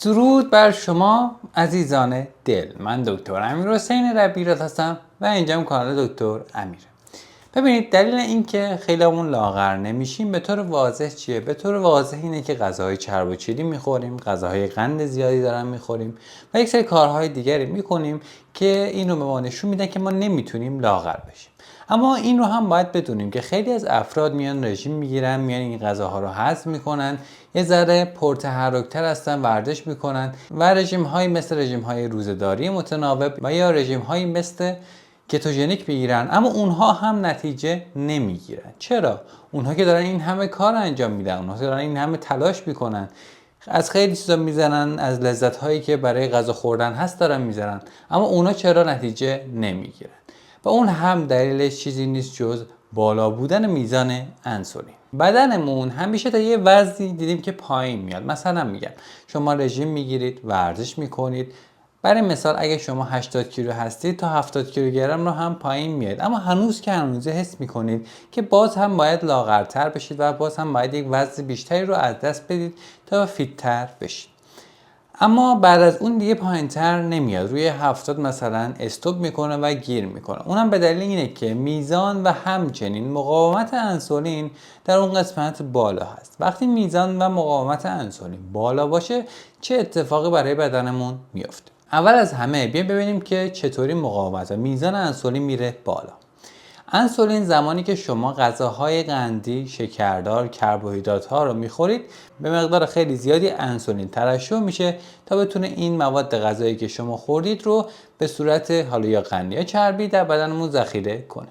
درود بر شما عزیزان دل. من دکتر امیرحسین ربیعت هستم و اینجام کانال دکتر امیره. ببینید، دلیل اینکه خیلیمون لاغر نمیشیم به طور واضح چیه؟ به طور واضح اینه که غذاهای چرب و چیلی میخوریم، غذاهای قند زیادی دارن میخوریم و یک سری کارهای دیگری میکنیم که این رو به ما نشون میده که ما نمیتونیم لاغر بشیم. اما این رو هم باید بدونیم که خیلی از افراد میان رژیم میگیرن، میان این غذاها رو هضم میکنن، یه ذره پرتحرک‌تر هستن، ورزش میکنن و رژیم‌هایی مثل رژیم‌های روزه‌داری متناوب و یا رژیم‌هایی مثل کتوژنیک بگیرن، اما اونها هم نتیجه نمیگیرن. چرا؟ اونها که دارن این همه کار انجام میدن، اونها که دارن این همه تلاش میکنن، از خیلی چیزا میزنن، از لذت‌هایی که برای غذا خوردن هست دارن میزنن، اما اونا چرا نتیجه نمیگیرن؟ و اون هم دلیلش چیزی نیست جز بالا بودن میزان انسولین. بدنمون همیشه تا یه وزنی دیدیم که پایین میاد. مثلا میگم شما رژیم میگیرید، ورزش میکنید، برای مثال اگه شما 80 کیلو هستید تا 70 کیلوگرم رو هم پایین میاد، اما هنوز حس میکنید که باز هم باید لاغرتر بشید و باز هم باید یک وزن بیشتری رو از دست بدید تا فیت‌تر بشید. اما بعد از اون دیگه پایینتر نمیاد، روی 70 مثلا استوب میکنه و گیر میکنه. اونم به دلیل اینه که میزان و همچنین مقاومت انسولین در اون قسمت بالا هست. وقتی میزان و مقاومت انسولین بالا باشه چه اتفاقی برای بدنمون میفته؟ اول از همه بیایم ببینیم که چطوری مقاومت و میزان انسولین میره بالا. انسولین زمانی که شما غذاهای قندی، شکردار، کربوهیدرات ها رو میخورید به مقدار خیلی زیادی انسولین ترشح میشه تا بتونه این مواد غذایی که شما خوردید رو به صورت حالا یا قندی یا چربی در بدنمون ذخیره کنه.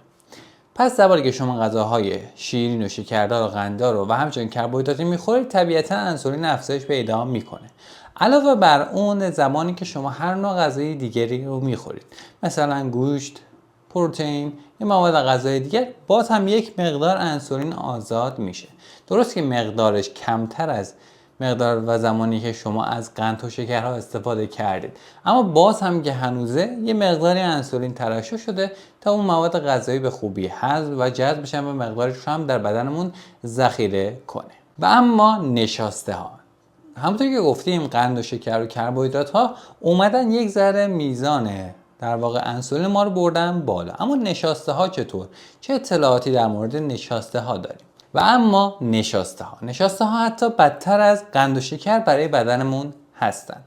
پس زمانی که شما غذاهای شیرین و شکردار و قنددار و همچنین کربوهیدراتی میخورید طبیعتا انسولین افزایش پیدا میکنه. علاوه بر اون زمانی که شما هر نوع غذای دیگری رو میخورید، مثلا گوشت، پروتئین یا مواد غذایی دیگر، باز هم یک مقدار انسولین آزاد میشه. درست که مقدارش کمتر از مقدار و زمانی که شما از قند و شکرها استفاده کردید، اما باز هم که هنوزه یه مقداری انسولین ترشح شده تا اون مواد غذایی به خوبی هضم و جذب بشن و مقدارش رو هم در بدنمون ذخیره کنه. و اما نشاسته ها، همونطور که گفتیم قند و شکر و کربوهیدرات ها اومدن یک ذره میزان در واقع انسولین ما رو بردن بالا. اما نشاسته ها چطور؟ چه اطلاعاتی در مورد نشاسته ها داریم؟ و اما نشاسته ها حتی بدتر از قند و شکر برای بدنمون هستن.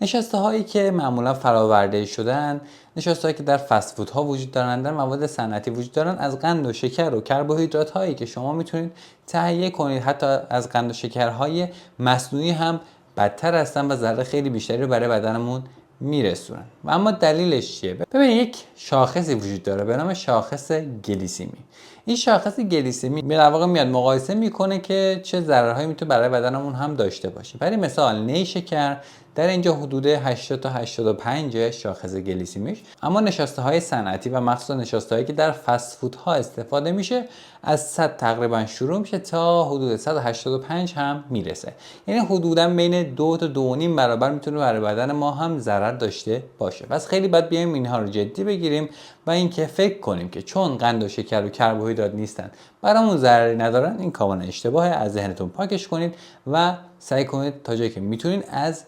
نشاسته هایی که معمولا فراورده شدن، نشاسته هایی که در فست فود ها وجود دارن، در مواد صنعتی وجود دارن، از قند و شکر و کربوهیدرات هایی که شما میتونید تهیه کنید، حتی از قند و شکرهای مصنوعی هم بدتر هستن و ضرر خیلی بیشتری رو برای بدنمون میرسونن. و اما دلیلش چیه؟ ببینید، یک شاخصی وجود داره به نام شاخص گلیسیمی. این شاخص گلیسیمی در واقع میاد مقایسه میکنه که چه ضررهایی میتونه برای بدنمون هم داشته باشه. برای مثال نیشکر در اینجا حدود 80 تا 85 شاخص گلیسیمیش، اما نشاسته های صنعتی و مخصوصا نشاسته هایی که در فست فود ها استفاده میشه از 100 تقریبا شروع میشه تا حدود 185 هم میرسه. یعنی حدودا بین 2 تا 2.5 برابر میتونه برای بدن ما هم ضرر داشته باشه. پس خیلی باید بیایم اینها رو جدی بگیریم و اینکه فکر کنیم که چون قند و شکر و کربوهیدرات نیستن برامون ضرری ندارن، این کاملا اشتباهه. از ذهنتون پاکش کنید و سعی کنید تا جایی که میتونید از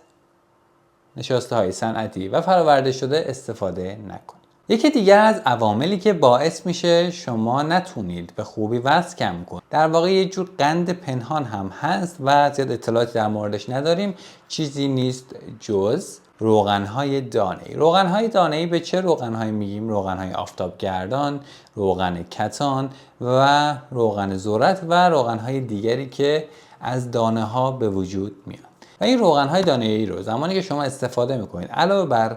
نشاسته های صنعتی و فراورده شده استفاده نکنید. یکی دیگر از عواملی که باعث میشه شما نتونید به خوبی وزن کم کنید، در واقع یه جور قند پنهان هم هست و زیاد اطلاعاتی در موردش نداریم، چیزی نیست جز روغن‌های دانه‌ای. روغن‌های دانه‌ای به چه روغن‌هایی میگیم؟ روغن‌های آفتابگردان، روغن کتان و روغن ذرت و روغن‌های دیگری که از دانه‌ها به وجود میاد. و این روغن‌های دانه‌ای رو زمانی که شما استفاده میکنید، علاوه بر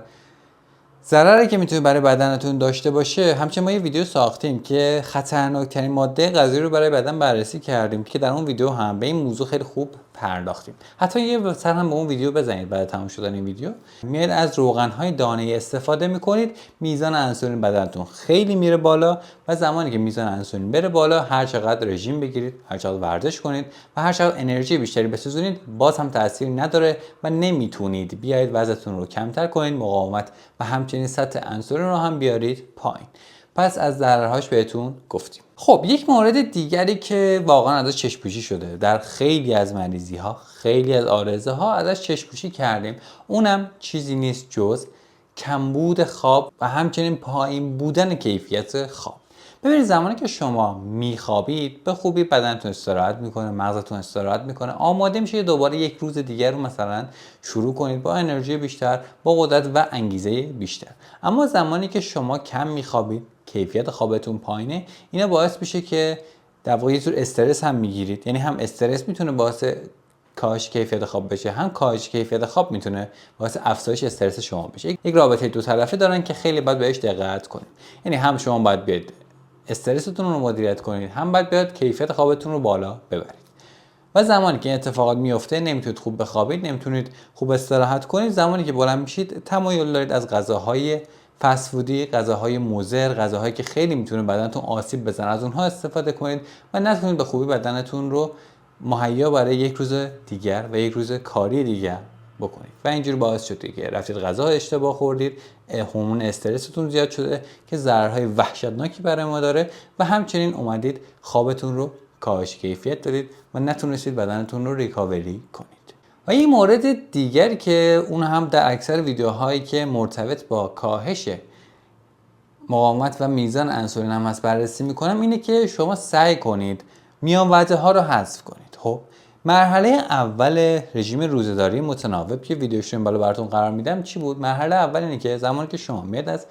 ضرری که میتونه برای بدنتون داشته باشه، همچنین ما یه ویدیو ساختیم که خطرناکترین ماده غذایی رو برای بدن بررسی کردیم که در اون ویدیو هم به این موضوع خیلی خوب پرداختیم. حتی یه سر هم به اون ویدیو بزنید بعد تمام شدن این ویدیو. میاد از روغن‌های دانه‌ای استفاده میکنید، میزان انسولین بدنتون خیلی میره بالا و زمانی که میزان انسولین بره بالا، هر چقدر رژیم بگیرید، هر چقدر ورزش کنید و هر چقدر انرژی بیشتری بسوزونید، باز هم تأثیری نداره و نمیتونید بیاید وزنتون رو کمتر کنید، مقاومت و همچنین سطح انسولین رو هم بیارید پایین. پس از ضررهاش بهتون گفتیم. خب یک مورد دیگری که واقعا ازش چشم‌پوشی شده در خیلی از مریضی ها، خیلی از عارضه ها ازش چشم‌پوشی کردیم، اونم چیزی نیست جز کمبود خواب و همچنین پایین بودن کیفیت خواب. ببینید زمانی که شما میخوابید به خوبی بدنتون استراحت میکنه، مغزتون استراحت میکنه، آماده میشه دوباره یک روز دیگر رو مثلا شروع کنید با انرژی بیشتر، با قدرت و انگیزه بیشتر. اما زمانی که شما کم میخوابید، کیفیت خوابتون پایینه، اینا باعث میشه که در واقع یه جور استرس هم میگیرید. یعنی هم استرس میتونه باعث کاهش کیفیت خواب بشه، هم کاهش کیفیت خواب میتونه باعث افزایش استرس شما بشه. یک رابطه دو طرفه دارن که خیلی باید بهش دقت کنید. یعنی هم شما باید بیاد استرستون رو مدیریت کنید، هم باید بیاد کیفیت خوابتون رو بالا ببرید. و زمانی که این اتفاقات میفته نمیتونید خوب بخوابید، نمیتونید خوب استراحت کنید، زمانی که بلند میشید تمایل دارید از غذاهای فست فودی، غذاهای مضر، غذاهایی که خیلی میتونه بدنتون آسیب بزنه از اونها استفاده کنید و نتونید به خوبی بدنتون رو مهیا برای یک روز دیگر و یک روز کاری دیگر بکنید و اینجوری باعث شده که رفتید غذا اشتباه خوردید، هورمون استرستون زیاد شده که ضررهای وحشتناکی برای ما داره و همچنین اومدید خوابتون رو کاهش کیفیت دادید و نتونستید بدنتون رو ریکاوری کنید. و این مورد دیگری که اون هم در اکثر ویدیوهایی که مرتبط با کاهش مقاومت و میزان انسولین هم هست بررسی میکنم اینه که شما سعی کنید میان وعده ها رو حذف کنید. خب مرحله اول رژیم روزه‌داری متناوب که ویدیوش رو بالا براتون قرار میدم چی بود؟ مرحله اول اینه که زمانی که شما میاد از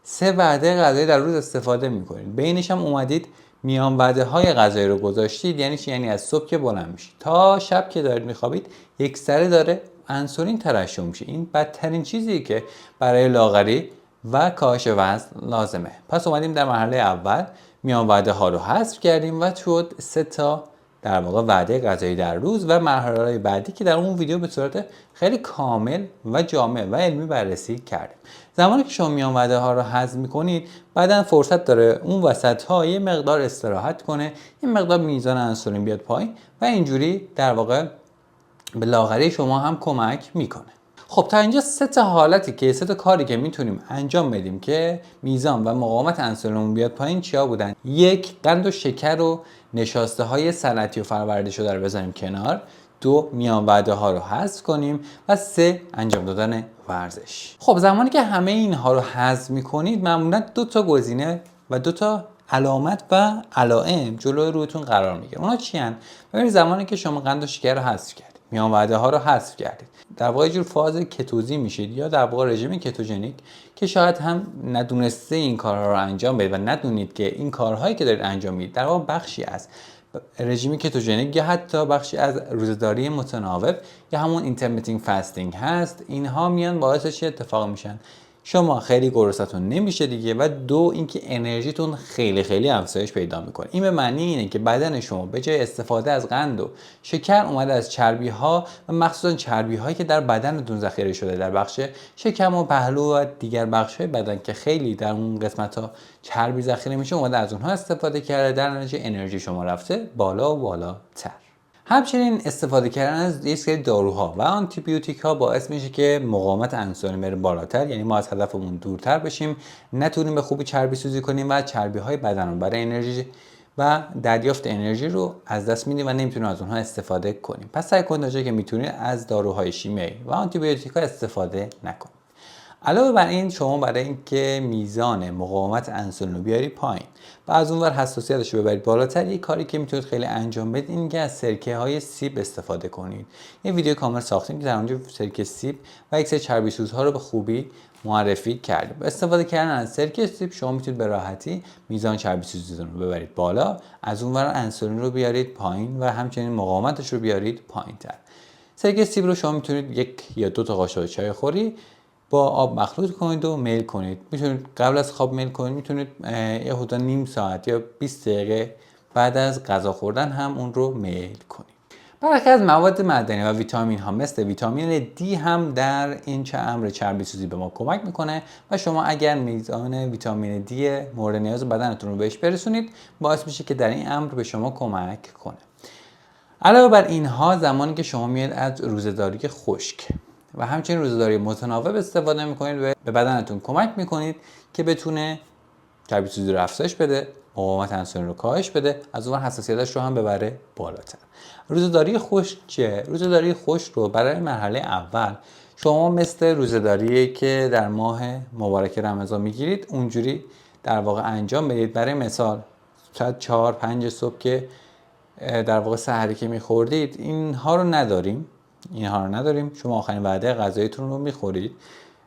3 وعده غذایی در روز استفاده میکنید، بینش هم اومدید میان وعده های غذایی رو گذاشتید. یعنی چی؟ یعنی از صبح که بلند میشید تا شب که دارید میخوابید یک سره داره انسولین ترشح میشه. این بدترین چیزیه که برای لاغری و کاهش وزن لازمه. پس اومدیم در مرحله اول میان وعده ها رو حذف کردیم و شد 3 تا در واقع وعده غذایی در روز و مرحله بعدی که در اون ویدیو به صورت خیلی کامل و جامع و علمی بررسی کردیم. زمانی که شما میان وعده ها رو حذف میکنید بدن فرصت داره اون وسط ها یه مقدار استراحت کنه، یه مقدار میزان انسولین بیاد پایین و اینجوری در واقع به لاغری شما هم کمک میکنه. خب تا اینجا 3 تا حالتی که 3 تا کاری که میتونیم انجام بدیم که میزان و مقاومت انسولینمون بیاد پایین چیا بودن؟ 1 قند و شکر و نشاسته های صنعتی و فرآورده شده رو بذاریم کنار، 2 میان وعده ها رو حذف کنیم و 3 انجام دادن ورزش. خب زمانی که همه اینها رو حذف میکنید معمولا 2 تا گزینه و 2 تا علامت و علائم جلوی رویتون قرار میگیره. اونا چی ان؟ ببینید زمانی که شما قند و شکر رو حذف کردید، میان وعده ها رو حذف کردید، در واقع جور فاز کتوزی میشید یا در واقع رژیم کتوژنیک که شاید هم ندونسته این کارها رو انجام بدید و ندونید که این کارهایی که دارید انجام میدید در واقع بخشی از رژیم کتوژنیک یا حتی بخشی از روزه‌داری متناوب یا همون اینترمیتینگ فاستینگ هست. اینها میان باعث چه اتفاق میشن؟ شما خیلی گرسنه‌تون نمیشه دیگه و 2 اینکه انرژیتون خیلی افزایش پیدا میکنه. این به معنی اینه که بدن شما به جای استفاده از قند و شکر اومده از چربی ها و مخصوصا چربی هایی که در بدنتون ذخیره شده در بخش شکم و پهلو و دیگر بخش های بدن که خیلی در اون قسمت ها چربی ذخیره میشه اومده از اونها استفاده کرده، در نتیجه انرژی شما رفته بالا و بالاتر. همچنین استفاده کردن از یک سری داروها و آنتی بیوتیک ها باعث میشه که مقاومت انسولین بره بالاتر، یعنی ما از هدفمون دورتر بشیم، نتونیم به خوبی چربی سوزی کنیم و چربی های بدن رو برای انرژی و دریافت انرژی رو از دست میدیم و نمیتونیم از اونها استفاده کنیم. پس سعی کنید تا جایی که میتونید از داروهای شیمیایی و آنتی بیوتیک ها استفاده نکنید. علاوه بر این شما برای اینکه میزان مقاومت انسولین رو بیاری پایین و از اونور حساسیتش رو ببرید بالاتر، یک کاری که میتونید خیلی انجام بدید اینه که از سرکه های سیب استفاده کنید. یه ویدیو کامل ساختیم که در اونجا سرکه سیب و یک سری چربی سوزها رو به خوبی معرفی کردیم. استفاده کردن از سرکه سیب شما میتونید به راحتی میزان چربی سوزیتون رو ببرید بالا، از اونور انسولین رو بیارید پایین و همچنین مقاومتش رو بیارید پایین‌تر. سرکه سیب رو شما میتونید 1 یا 2 تا قاشق چای خوری با آب مخلوط کنید و میل کنید. میتونید قبل از خواب میل کنید، میتونید یه حدود نیم ساعت یا 20 دقیقه بعد از غذا خوردن هم اون رو میل کنید. برخی از مواد معدنی و ویتامین ها مثل ویتامین دی هم در این امر چربی سوزی به ما کمک میکنه و شما اگر میزان ویتامین دی مورد نیاز بدنتون رو بهش برسونید باعث میشه که در این امر به شما کمک کنه. علاوه بر اینها زمانی که شما میاد از روزه‌داری خشک و همچنین روزه‌داری متناوب استفاده میکنید به بدنتون کمک میکنید که بتونه چربی سوزی رو افزایش بده، مقاومت انسولین رو کاهش بده، از اون حساسیتش رو هم ببره بالاتر. روزه‌داری خشک چیه؟ روزه‌داری خشک رو برای مرحله اول شما مثل روزه‌داری که در ماه مبارک رمضان میگیرید اونجوری در واقع انجام بدید. برای مثال شاید 4-5 صبح که در واقع سحری که میخوردید اینها رو نداریم. شما آخرین وعده غذاییتون رو میخورید،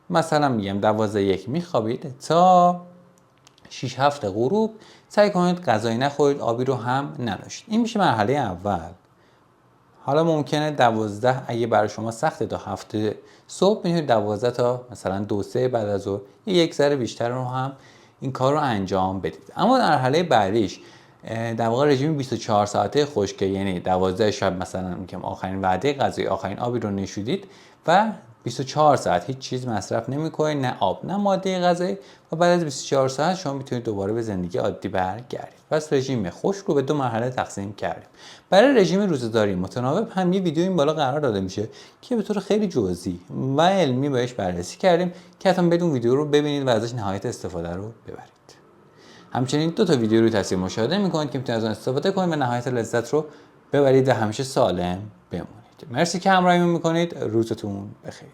مثلا میگم 12-1 میخوابید تا 6-7 غروب سعی کنید غذایی نخورید، آبی رو هم ننوشید. این میشه مرحله اول. حالا ممکنه 12 اگه برای شما سخته تا 7 صبح میتونید 12 تا مثلا 2-3 بعد از ظهر یک ذره بیشتر رو هم این کار رو انجام بدید. اما مرحله بعدیش در واقع رژیم 24 ساعته خشک، یعنی 12 شب مثلا میگم آخرین وعده غذایی آخرین آبی رو نوشیدید و 24 ساعت هیچ چیز مصرف نمی‌کنید، نه آب نه ماده غذایی، و بعد از 24 ساعت شما میتونید دوباره به زندگی عادی برگردید. پس رژیم خشک رو به 2 مرحله تقسیم کردیم. برای رژیم روزه‌داری متناوب هم یه ویدیو این بالا قرار داده میشه که به طور خیلی جزئی و علمی بهش بررسی کردیم که حتما بدون ویدیو رو ببینید و ازش نهایت استفاده رو ببرید. همچنین 2 تا ویدیو رو تصویر مشاهده می‌کنید که میتونید از اون استفاده کنید و نهایت لذت رو ببرید و همیشه سالم بمونید. مرسی که همراهیمون می‌کنید. روزتون بخیر.